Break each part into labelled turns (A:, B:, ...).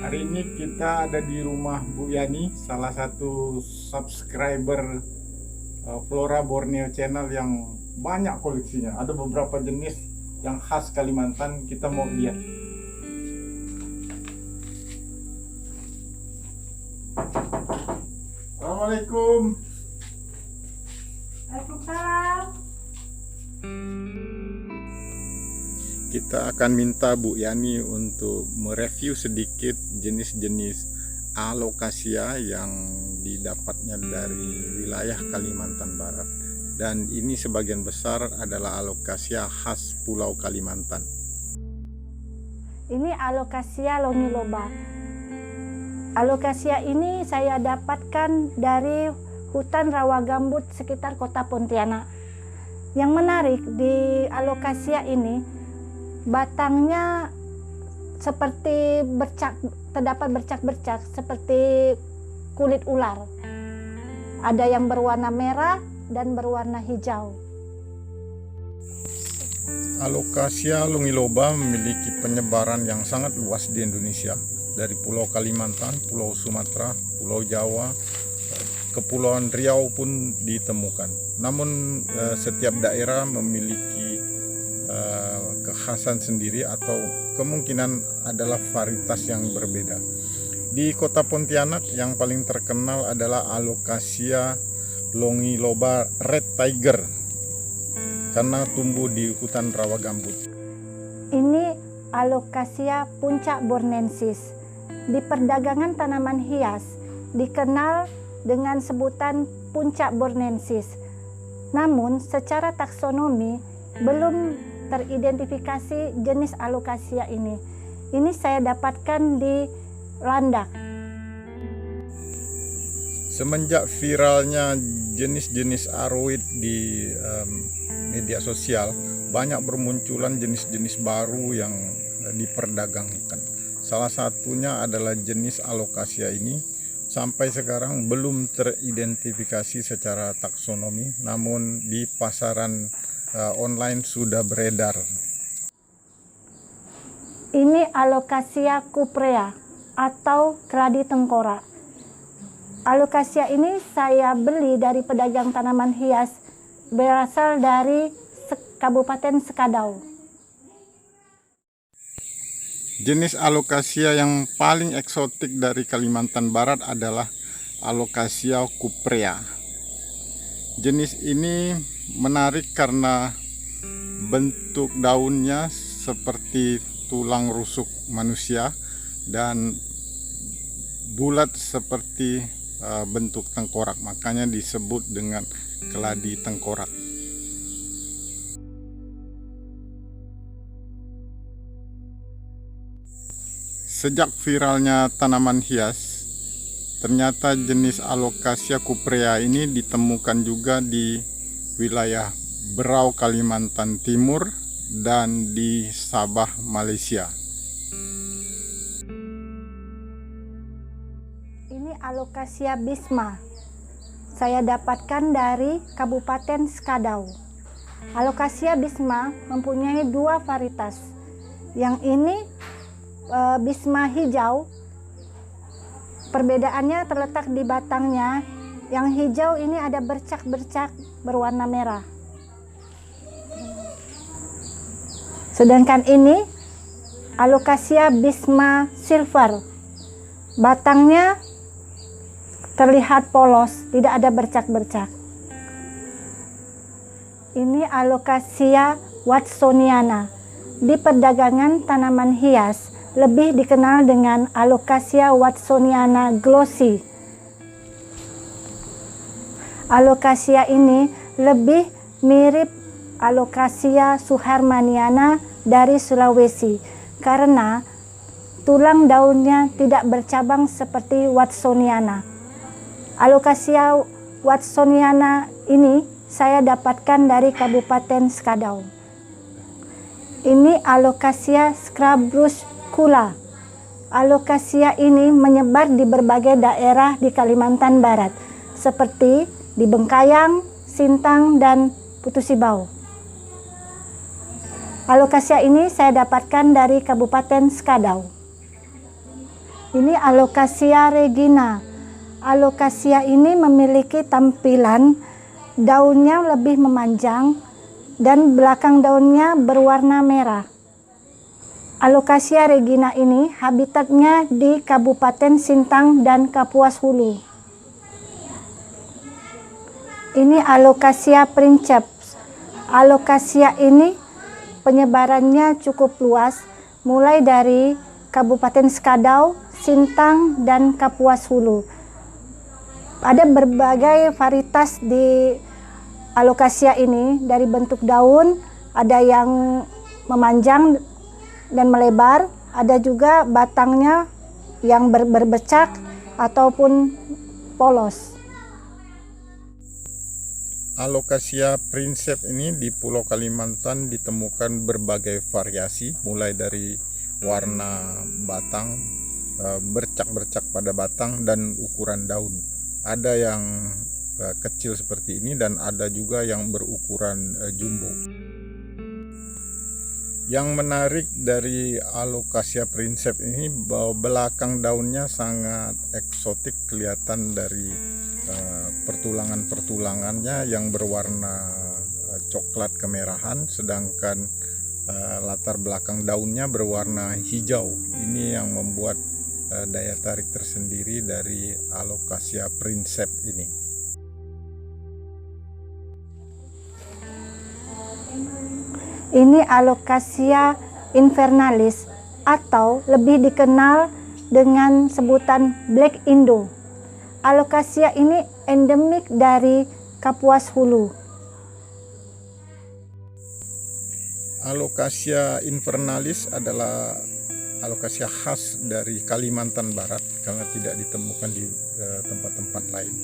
A: Hari ini kita ada di rumah Bu Yani, salah satu subscriber Flora Borneo Channel yang banyak koleksinya. Ada beberapa jenis yang khas Kalimantan, kita mau lihat. Assalamualaikum.
B: Waalaikumsalam.
A: Kita akan minta Bu Yani untuk mereview sedikit jenis-jenis alokasia yang didapatnya dari wilayah Kalimantan Barat. Dan ini sebagian besar adalah alokasia khas Pulau Kalimantan.
B: Ini alokasia longiloba. Alokasia ini saya dapatkan dari hutan rawa gambut sekitar kota Pontianak. Yang menarik di alokasia ini, batangnya seperti terdapat bercak-bercak seperti kulit ular. Ada yang berwarna merah dan berwarna hijau.
A: Alokasia longiloba memiliki penyebaran yang sangat luas di Indonesia, dari Pulau Kalimantan, Pulau Sumatera, Pulau Jawa, Kepulauan Riau pun ditemukan. Namun setiap daerah memiliki kekhasan sendiri atau kemungkinan adalah varietas yang berbeda. Di kota Pontianak yang paling terkenal adalah alokasia longiloba red tiger karena tumbuh di hutan rawa gambut.
B: Ini alokasia puncak bornensis. Di perdagangan tanaman hias dikenal dengan sebutan puncak bornensis. Namun secara taksonomi belum teridentifikasi jenis alokasia ini. Ini saya dapatkan di Landak.
A: Semenjak viralnya jenis-jenis aroid di media sosial, banyak bermunculan jenis-jenis baru yang diperdagangkan. Salah satunya adalah jenis alokasia ini. Sampai sekarang belum teridentifikasi secara taksonomi, namun di pasaran online sudah beredar.
B: Ini alokasia cuprea atau keladi tengkorak. Alokasia ini saya beli dari pedagang tanaman hias berasal dari Kabupaten Sekadau.
A: Jenis alokasia yang paling eksotik dari Kalimantan Barat adalah alokasia cuprea. Jenis ini menarik karena bentuk daunnya seperti tulang rusuk manusia dan bulat seperti bentuk tengkorak, makanya disebut dengan keladi tengkorak. Sejak viralnya tanaman hias, ternyata jenis alokasia cuprea ini ditemukan juga di wilayah Berau Kalimantan Timur dan di Sabah Malaysia.
B: Ini alokasia bisma. Saya dapatkan dari Kabupaten Sekadau. Alokasia bisma mempunyai dua varietas. Yang ini bisma hijau. Perbedaannya terletak di batangnya. Yang hijau ini ada bercak-bercak berwarna merah. Sedangkan ini alokasia bisma silver. Batangnya terlihat polos, tidak ada bercak-bercak. Ini alokasia watsoniana. Di perdagangan tanaman hias lebih dikenal dengan alokasia watsoniana glossy. Alokasia ini lebih mirip alokasia suhermaniana dari Sulawesi karena tulang daunnya tidak bercabang seperti watsoniana. Alokasia watsoniana ini saya dapatkan dari Kabupaten Sekadau. Ini alokasia scabrous kula. Alokasia ini menyebar di berbagai daerah di Kalimantan Barat, seperti di Bengkayang, Sintang, dan Putusibau. Alokasia ini saya dapatkan dari Kabupaten Sekadau. Ini Alocasia regina. Alocasia ini memiliki tampilan daunnya lebih memanjang dan belakang daunnya berwarna merah. Alocasia regina ini habitatnya di Kabupaten Sintang dan Kapuas Hulu. Ini Alocasia princeps. Alocasia ini penyebarannya cukup luas, mulai dari Kabupaten Skadau, Sintang, dan Kapuas Hulu. Ada berbagai varietas di Alocasia ini, dari bentuk daun, ada yang memanjang dan melebar, ada juga batangnya yang berbecak ataupun polos.
A: Alocasia princeps ini di Pulau Kalimantan ditemukan berbagai variasi, mulai dari warna batang, bercak-bercak pada batang, dan ukuran daun. Ada yang kecil seperti ini dan ada juga yang berukuran jumbo. Yang menarik dari Alocasia princeps ini bahwa belakang daunnya sangat eksotik, kelihatan dari pertulangan-pertulangannya yang berwarna coklat kemerahan, sedangkan latar belakang daunnya berwarna hijau. Ini yang membuat daya tarik tersendiri dari Alocasia princeps ini.
B: Ini Alocasia invernalis atau lebih dikenal dengan sebutan Black Indo. Alocasia ini endemik dari Kapuas Hulu.
A: Alocasia invernalis adalah Alocasia khas dari Kalimantan Barat karena tidak ditemukan di tempat-tempat lain.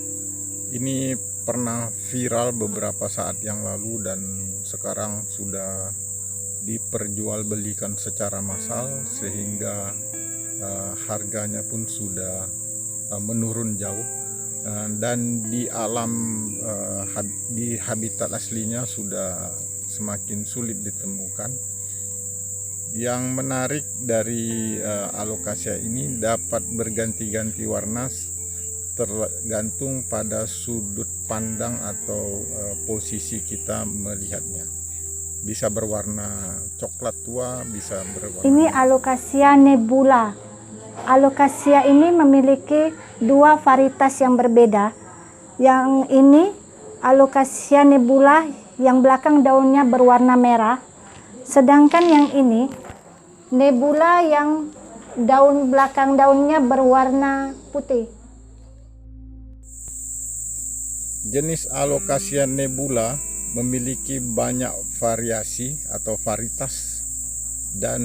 A: Ini pernah viral beberapa saat yang lalu dan sekarang sudah diperjualbelikan secara massal sehingga harganya pun sudah menurun jauh, dan di alam di habitat aslinya sudah semakin sulit ditemukan. Yang menarik dari Alocasia ini dapat berganti-ganti warna tergantung pada sudut pandang atau posisi kita melihatnya. Bisa berwarna coklat tua, bisa berwarna.
B: Ini Alocasia nebula. Alocasia ini memiliki dua varietas yang berbeda. Yang ini Alocasia nebula yang belakang daunnya berwarna merah, sedangkan yang ini nebula yang belakang daunnya berwarna putih.
A: Jenis Alocasia nebula memiliki banyak variasi atau varietas dan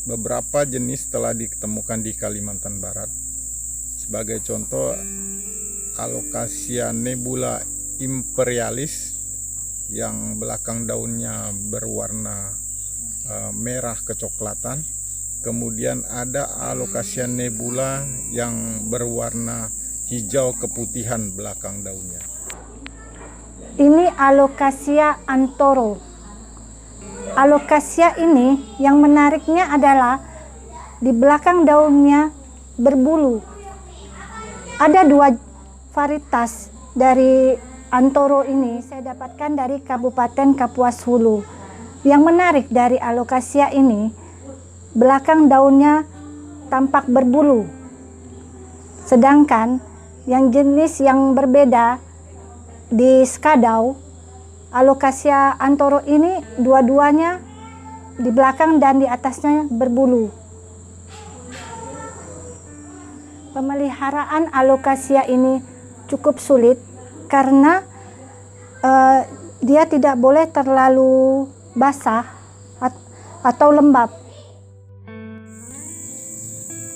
A: beberapa jenis telah ditemukan di Kalimantan Barat. Sebagai contoh, Alocasia nebula imperialis yang belakang daunnya berwarna merah kecoklatan. Kemudian ada Alocasia nebula yang berwarna hijau keputihan belakang daunnya.
B: Ini Alocasia antoro. Alocasia ini yang menariknya adalah di belakang daunnya berbulu. Ada dua varietas dari antoro ini saya dapatkan dari Kabupaten Kapuas Hulu. Yang menarik dari Alocasia ini, belakang daunnya tampak berbulu. Sedangkan yang jenis yang berbeda di Skadau, Alocasia antoro ini dua-duanya di belakang dan di atasnya berbulu. Pemeliharaan Alocasia ini cukup sulit karena dia tidak boleh terlalu basah atau lembab.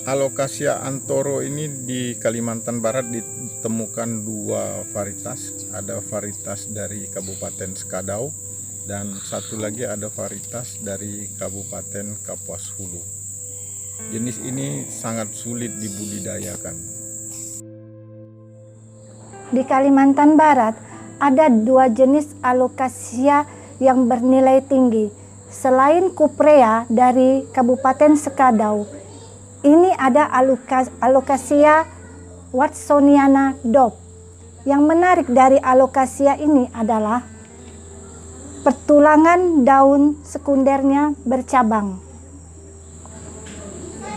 A: Alocasia antoro ini di Kalimantan Barat ditemukan dua varietas. Ada varietas dari Kabupaten Skadau dan satu lagi ada varietas dari Kabupaten Kapuas Hulu. Jenis ini sangat sulit dibudidayakan.
B: Di Kalimantan Barat ada dua jenis Alocasia yang bernilai tinggi. Selain Cuprea dari Kabupaten Skadau, ini ada Alocasia watsoniana Dop. Yang menarik dari Alocasia ini adalah pertulangan daun sekundernya bercabang.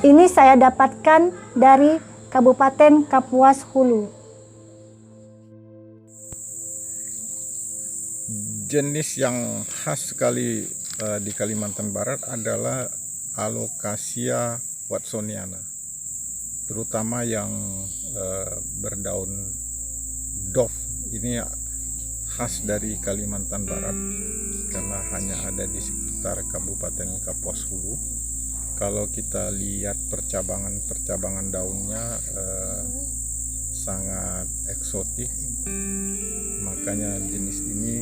B: Ini saya dapatkan dari Kabupaten Kapuas Hulu.
A: Jenis yang khas sekali di Kalimantan Barat adalah Alocasia watsoniana, terutama yang berdaun dof. Ini khas dari Kalimantan Barat karena hanya ada di sekitar Kabupaten Kapuas Hulu. Kalau kita lihat percabangan daunnya sangat eksotik, makanya jenis ini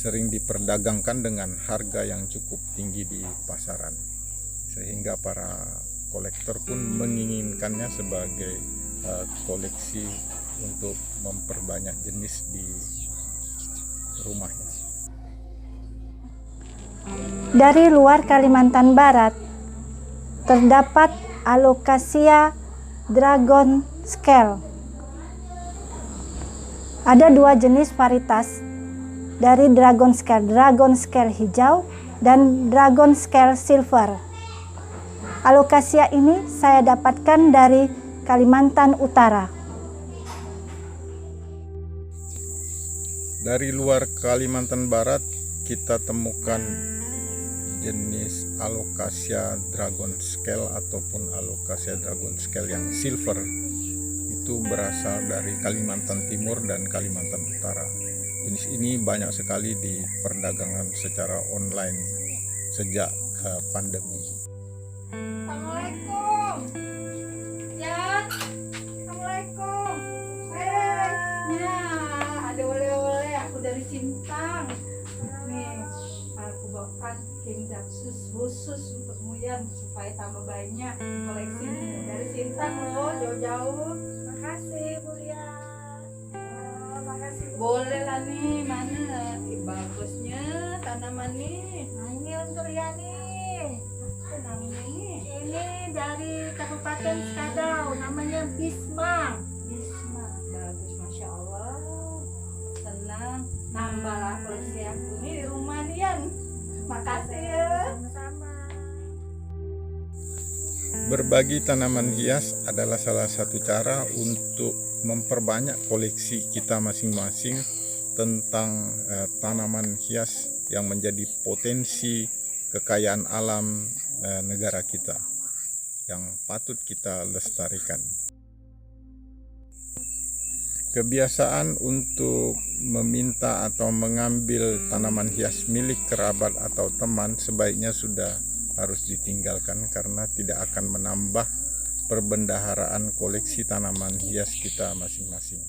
A: sering diperdagangkan dengan harga yang cukup tinggi di pasaran, sehingga para kolektor pun menginginkannya sebagai koleksi untuk memperbanyak jenis di rumahnya.
B: Dari luar Kalimantan Barat terdapat Alocasia dragon scale. Ada dua jenis varietas dari dragon scale hijau dan dragon scale silver. Alocasia ini saya dapatkan dari Kalimantan Utara.
A: Dari luar Kalimantan Barat kita temukan jenis Alocasia dragon scale ataupun Alocasia dragon scale yang silver. Itu berasal dari Kalimantan Timur dan Kalimantan Utara. Jenis ini banyak sekali di perdagangan secara online sejak pandemi.
C: Assalamualaikum. Ya. Assalamualaikum. Ya, ada oleh-oleh aku dari Sintang. Nih, aku bawakan kinjak khusus untukmu Yan supaya tambah banyak koleksinya. Dari Sintang loh, jauh-jauh. Makasih Bu ya. Makasih. Boleh lah nih, mana? Bagusnya tanaman nih.
B: Nah, ini untuk Yani.
C: Namanya nih.
B: Ini dari Kabupaten Skadau, namanya Bisma.
C: Bisma, bagus, masya Allah. Senang, nambahlah koleksi aku nih di rumah Dian. Makasih ya.
B: Sama-sama.
A: Berbagi tanaman hias adalah salah satu cara untuk memperbanyak koleksi kita masing-masing tentang tanaman hias yang menjadi potensi kekayaan alam negara kita yang patut kita lestarikan. Kebiasaan untuk meminta atau mengambil tanaman hias milik kerabat atau teman sebaiknya sudah harus ditinggalkan karena tidak akan menambah perbendaharaan koleksi tanaman hias kita masing-masing.